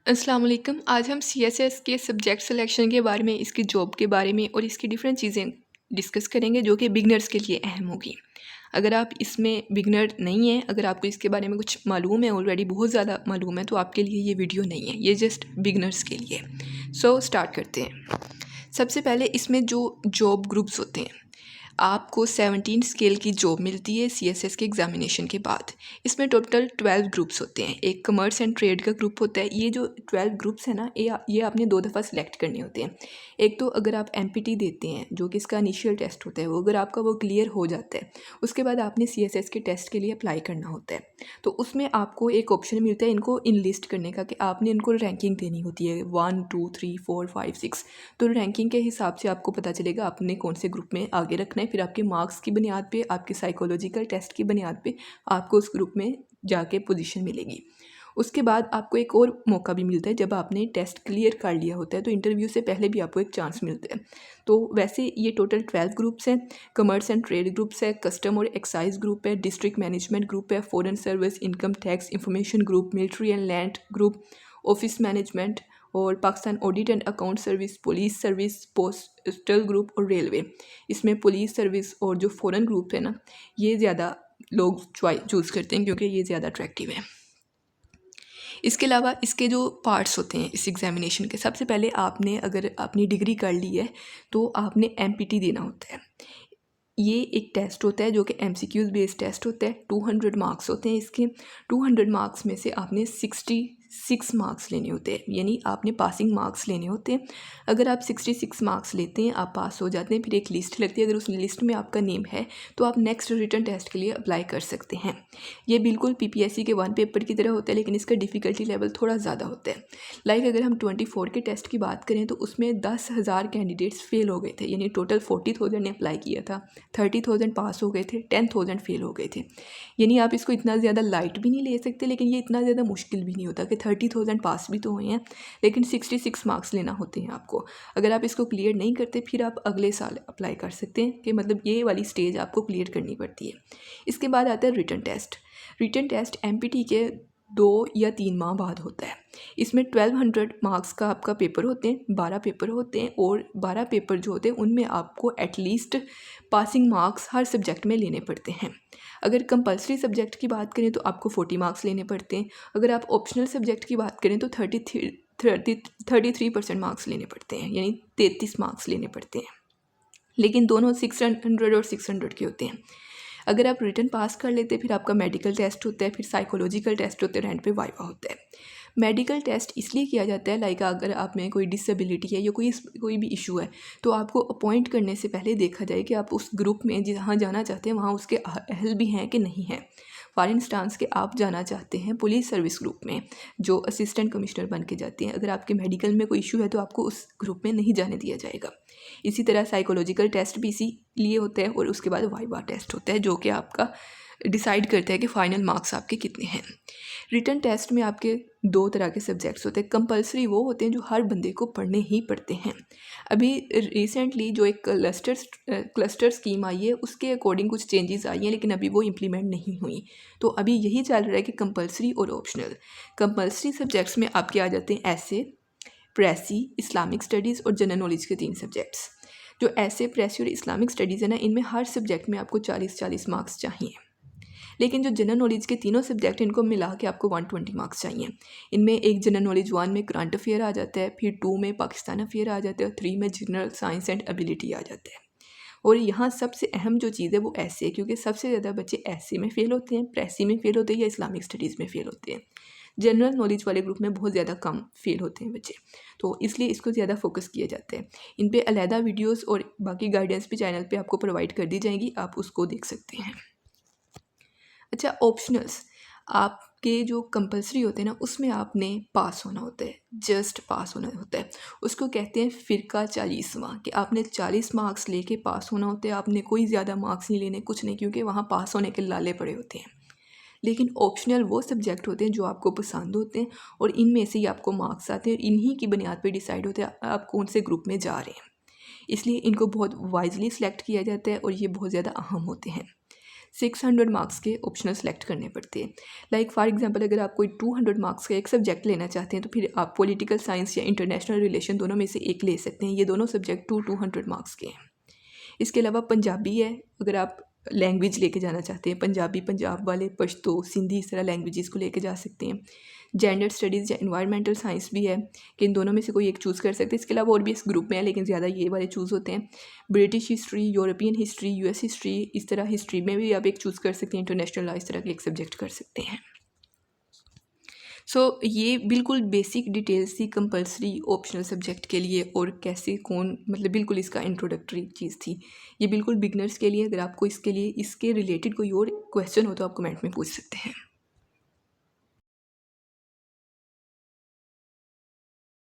अस्सलाम वालेकुम। आज हम सीएसएस के सब्जेक्ट सिलेक्शन के बारे में, इसकी जॉब के बारे में और इसकी डिफरेंट चीज़ें डिस्कस करेंगे जो कि बिगनर्स के लिए अहम होगी। अगर आप इसमें बिगनर नहीं हैं, अगर आपको इसके बारे में कुछ मालूम है, ऑलरेडी बहुत ज़्यादा मालूम है, तो आपके लिए ये वीडियो नहीं है, ये जस्ट बिगनर्स के लिए। सो स्टार्ट करते हैं। सबसे पहले इसमें जो जॉब ग्रुप्स होते हैं, आपको 17 स्केल की जॉब मिलती है सीएसएस के एग्जामिनेशन के बाद। इसमें टोटल 12 ग्रुप्स होते हैं। एक कमर्स एंड ट्रेड का ग्रुप होता है। ये जो 12 ग्रुप्स हैं ना, ये आपने 2 दफ़ा सेलेक्ट करने होते हैं। एक तो अगर आप एमपीटी देते हैं, जो कि इसका इनिशियल टेस्ट होता है, वो अगर आपका वो क्लियर हो जाता है, उसके बाद आपने सीएसएस के टेस्ट के लिए अप्लाई करना होता है। तो उसमें आपको एक ऑप्शन मिलता है इनको इनलिस्ट करने का, कि आपने इनको रैंकिंग देनी होती है 1 2 3 4 5 6। तो रैंकिंग के हिसाब से आपको पता चलेगा आपने कौन से ग्रुप में आगे रखना है। फिर आपके मार्क्स की बुनियाद पे, आपके साइकोलॉजिकल टेस्ट की बुनियाद पे आपको उस ग्रुप में जाके पोजीशन मिलेगी। उसके बाद आपको एक और मौका भी मिलता है, जब आपने टेस्ट क्लियर कर लिया होता है तो इंटरव्यू से पहले भी आपको एक चांस मिलता है। तो वैसे ये टोटल 12 ग्रुप्स हैं। कमर्स एंड ट्रेड ग्रुप्स है, कस्टम और एक्साइज ग्रुप है, डिस्ट्रिक्ट मैनेजमेंट ग्रुप है, foreign service, income tax information group, military and land group, office management और Pakistan audit and account service, police service, postal group और railway. इसमें police service और जो foreign group है ना, ये ज़्यादा लोग चूज़ करते हैं क्योंकि ये ज़्यादा अट्रैक्टिव है। इसके अलावा इसके जो पार्ट्स होते हैं इस एग्ज़ामिनेशन के, सबसे पहले आपने अगर अपनी डिग्री कर ली है तो आपने एमपीटी देना होता है। ये एक टेस्ट होता है जो कि एमसीक्यूज़ बेस्ड टेस्ट होता है। 200 मार्क्स होते हैं इसके। 200 मार्क्स में से आपने 66 मार्क्स लेने होते हैं, यानी आपने पासिंग मार्क्स लेने होते हैं। अगर आप 66 मार्क्स लेते हैं, आप पास हो जाते हैं। फिर एक लिस्ट लगती है, अगर उस लिस्ट में आपका नेम है तो आप नेक्स्ट रिटन टेस्ट के लिए अप्लाई कर सकते हैं। ये बिल्कुल पीपीएससी के 1 पेपर की तरह होता है, लेकिन इसका डिफ़िकल्टी लेवल थोड़ा ज़्यादा होता है। लाइक अगर हम 24 के टेस्ट की बात करें तो उसमें 10,000 कैंडिडेट्स फेल हो गए थे, यानी टोटल 40,000 ने अप्लाई किया था, 30,000 पास हो गए थे, 10,000 फेल हो गए थे। यानी आप इसको इतना ज़्यादा लाइट भी नहीं ले सकते, लेकिन ये इतना ज़्यादा मुश्किल भी नहीं होता कि 30,000 पास भी तो हुए हैं, लेकिन 66 मार्क्स लेना होते हैं आपको। अगर आप इसको क्लियर नहीं करते, फिर आप अगले साल अप्लाई कर सकते हैं, कि मतलब ये वाली स्टेज आपको क्लियर करनी पड़ती है। इसके बाद आता है written test. Written test MPT के 2 या 3 माह बाद होता है। इसमें 1200 मार्क्स का आपका पेपर होते हैं, 12 पेपर होते हैं, और 12 पेपर जो होते हैं उनमें आपको एटलीस्ट पासिंग मार्क्स हर सब्जेक्ट में लेने पड़ते हैं। अगर कंपलसरी सब्जेक्ट की बात करें तो आपको 40 मार्क्स लेने पड़ते हैं। अगर आप ऑप्शनल सब्जेक्ट की बात करें तो 33% मार्क्स लेने पड़ते हैं, यानी 33 मार्क्स लेने पड़ते हैं। लेकिन दोनों 600 और 600 के होते हैं। अगर आप रिटन पास कर लेते हैं, फिर आपका मेडिकल टेस्ट होता है, फिर साइकोलॉजिकल टेस्ट होते हैं, एंड पे वाइवा होता है। मेडिकल टेस्ट इसलिए किया जाता है, लाइक अगर आप में कोई डिसेबिलिटी है या कोई भी इशू है, तो आपको अपॉइंट करने से पहले देखा जाए कि आप उस ग्रुप में जहाँ जाना चाहते हैं वहाँ उसके अहल भी हैं कि नहीं हैं। फॉर इंस्टांस के आप जाना चाहते हैं पुलिस सर्विस ग्रुप में, जो असिस्टेंट कमिश्नर बन के जाते हैं, अगर आपके मेडिकल में कोई इशू है तो आपको उस ग्रुप में नहीं जाने दिया जाएगा। इसी तरह साइकोलॉजिकल टेस्ट भी इसीलिए होता है, और उसके बाद वाइवा टेस्ट होता है, जो कि आपका डिसाइड करता है कि फ़ाइनल मार्क्स आपके कितने हैं। रिटन टेस्ट में आपके 2 तरह के सब्जेक्ट्स होते हैं। कंपलसरी वो होते हैं जो हर बंदे को पढ़ने ही पड़ते हैं। अभी रिसेंटली जो एक क्लस्टर स्कीम आई है, उसके अकॉर्डिंग कुछ चेंजेस आई हैं, लेकिन अभी वो इम्प्लीमेंट नहीं हुई। तो अभी यही चल रहा है कि कंपलसरी और ऑप्शनल। कंपलसरी सब्जेक्ट्स में आपके आ जाते हैं ऐसे, प्रेसी, इस्लामिक स्टडीज़ और जनरल नॉलेज के 3 सब्जेक्ट्स। जो ऐसे, प्रेसी और इस्लामिक स्टडीज़ है ना, इनमें हर सब्जेक्ट में आपको 40-40 मार्क्स चाहिए। लेकिन जो जनरल नॉलेज के तीनों सब्जेक्ट, इनको मिला के आपको 120 मार्क्स चाहिए। इनमें एक जनरल नॉलेज 1 में करंट अफेयर आ जाता है, फिर 2 में पाकिस्तान अफेयर आ जाता है, और 3 में जनरल साइंस एंड एबिलिटी आ जाता है। और यहाँ सबसे अहम जो चीज़ है वो ऐसे है, क्योंकि सबसे ज़्यादा बच्चे ऐसे में फ़ेल होते हैं, प्रेसी में फ़ेल होते हैं या इस्लामिक स्टडीज़ में फ़ेल होते हैं। जनरल नॉलेज वाले ग्रुप में बहुत ज़्यादा कम फेल होते हैं बच्चे, तो इसलिए इसको ज़्यादा फोकस किया जाता है। इन पे अलहदा वीडियोस और बाकी गाइडेंस भी चैनल पे आपको प्रोवाइड कर दी जाएंगी, आप उसको देख सकते हैं। अच्छा, ऑप्शनल्स आपके जो कंपलसरी होते हैं ना, उसमें आपने पास होना होता है, जस्ट पास होना होता है। उसको कहते हैं फ़िरका 40वां, कि आपने 40 मार्क्स लेके पास होना होता है। आपने कोई ज़्यादा मार्क्स नहीं लेने, कुछ नहीं, क्योंकि वहाँ पास होने के लाले पड़े होते हैं। लेकिन ऑप्शनल वो सब्जेक्ट होते हैं जो आपको पसंद होते हैं, और इनमें से ही आपको मार्क्स आते हैं, इन्हीं की बुनियाद पर डिसाइड होते हैं आप कौन से ग्रुप में जा रहे हैं। इसलिए इनको बहुत वाइजली सिलेक्ट किया जाता है, और ये बहुत ज़्यादा अहम होते हैं। 600 मार्क्स के ऑप्शनल सेलेक्ट करने पड़ते हैं। लाइक फॉर एग्जांपल अगर आप कोई 200 मार्क्स का एक सब्जेक्ट लेना चाहते हैं तो फिर आप पॉलिटिकल साइंस या इंटरनेशनल रिलेशन दोनों में से एक ले सकते हैं। ये दोनों सब्जेक्ट 200 मार्क्स के हैं। इसके अलावा पंजाबी है, अगर आप लैंग्वेज लेके जाना चाहते हैं पंजाबी, पंजाब वाले पश्तो, सिंधी, इस तरह लैंग्वेजेस को लेके जा सकते हैं। जेंडर स्टडीज़ या इन्वायरमेंटल साइंस भी है कि इन दोनों में से कोई एक चूज़ कर सकते हैं। इसके अलावा और भी इस ग्रुप में है लेकिन ज़्यादा ये वाले चूज़ होते हैं। British history, European history, US history, इस तरह हिस्ट्री में भी आप एक चूज़ कर सकते हैं। इंटरनेशनल लॉ, इस तरह के एक सब्जेक्ट कर सकते हैं। ये बिल्कुल बेसिक डिटेल्स थी कंपलसरी ऑप्शनल सब्जेक्ट के लिए, और कैसे कौन मतलब बिल्कुल इसका इंट्रोडक्टरी चीज़ थी। ये बिल्कुल बिगनर्स के लिए। अगर आपको इसके लिए इसके रिलेटेड कोई और क्वेश्चन हो तो आप कमेंट में पूछ सकते हैं।